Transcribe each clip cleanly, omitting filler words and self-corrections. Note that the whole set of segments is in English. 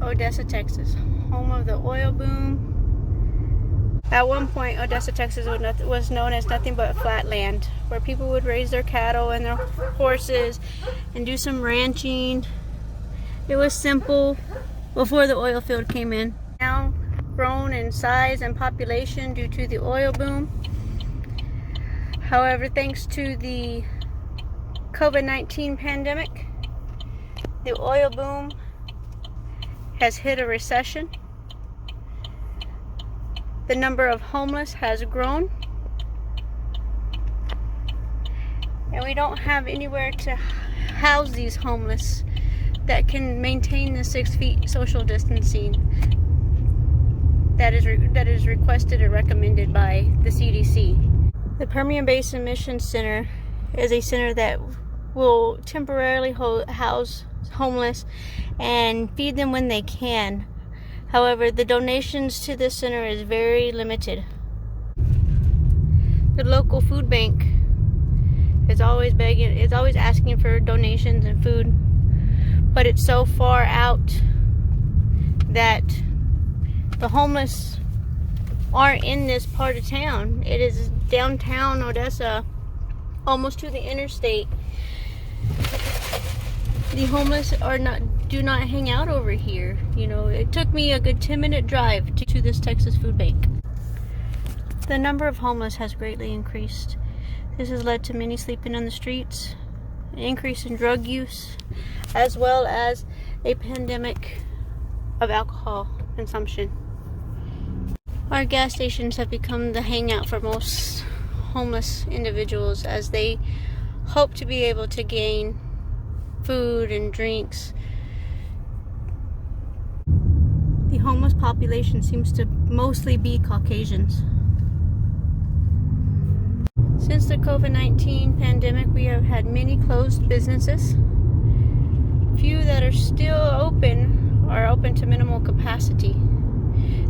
Odessa, Texas, home of the oil boom. At one point, Odessa, Texas was known as nothing but flat land, where people would raise their cattle and their horses and do some ranching. It was simple before the oil field came in. Now grown in size and population due to the oil boom. However, thanks to the COVID-19 pandemic, the oil boom has hit a recession. The number of homeless has grown, and we don't have anywhere to house these homeless that can maintain the 6 feet social distancing that is requested or recommended by the CDC. The Permian Basin Mission Center is a center that will temporarily house homeless and feed them when they can. However, the donations to this center is very limited. The local food bank is always asking for donations and food, but it's so far out that the homeless aren't in this part of town. It is downtown Odessa, almost to the interstate. The homeless do not hang out over here. You know, it took me a good 10-minute drive to this Texas food bank. The number of homeless has greatly increased. This has led to many sleeping on the streets, an increase in drug use, as well as a pandemic of alcohol consumption. Our gas stations have become the hangout for most homeless individuals, as they hope to be able to gain food and drinks. The homeless population seems to mostly be Caucasians. Since the COVID-19 pandemic, we have had many closed businesses. Few that are still open are open to minimal capacity.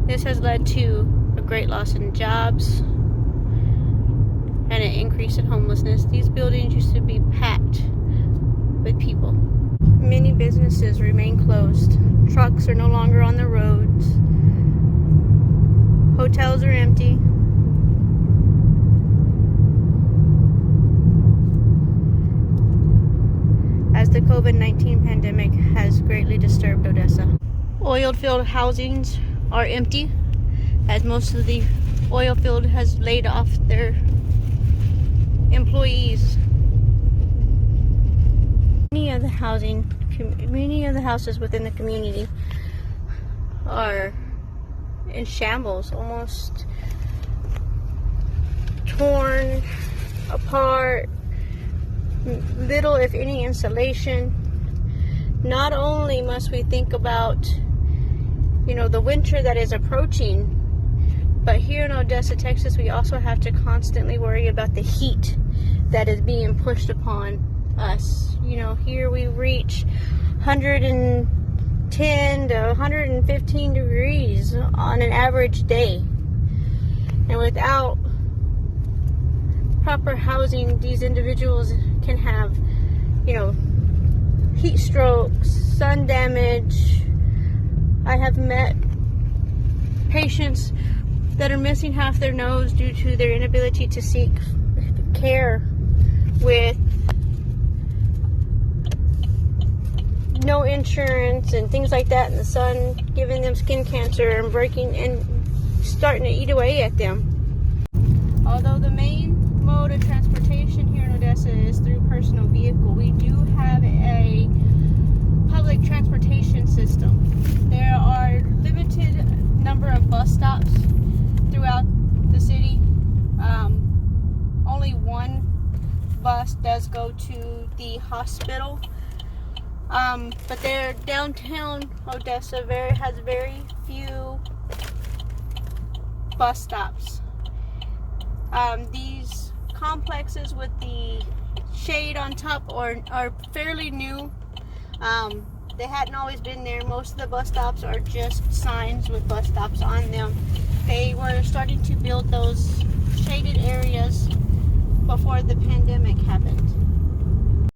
This has led to a great loss in jobs and an increase in homelessness. These buildings used to be packed with people. Many businesses remain closed. Trucks are no longer on the roads. Hotels are empty. As the COVID-19 pandemic has greatly disturbed Odessa. Oil field housings are empty, as most of the oil field has laid off their employees. Many of the houses within the community are in shambles, almost torn apart, little if any insulation. Not only must we think about, the winter that is approaching, but here in Odessa, Texas, we also have to constantly worry about the heat that is being pushed upon us. Here we reach 110 to 115 degrees on an average day. And without proper housing, these individuals can have, heat strokes, sun damage. I have met patients that are missing half their nose due to their inability to seek care, with no insurance and things like that, and the sun giving them skin cancer and breaking and starting to eat away at them. Although the main mode of transportation here in Odessa is through personal vehicle, we do have a public transportation system. There are limited number of bus stops throughout the city. Only one bus does go to the hospital, but their downtown Odessa has very few bus stops. These complexes with the shade on top are fairly new. They hadn't always been there. Most of the bus stops are just signs with bus stops on them. They were starting to build those shaded areas before the pandemic happened.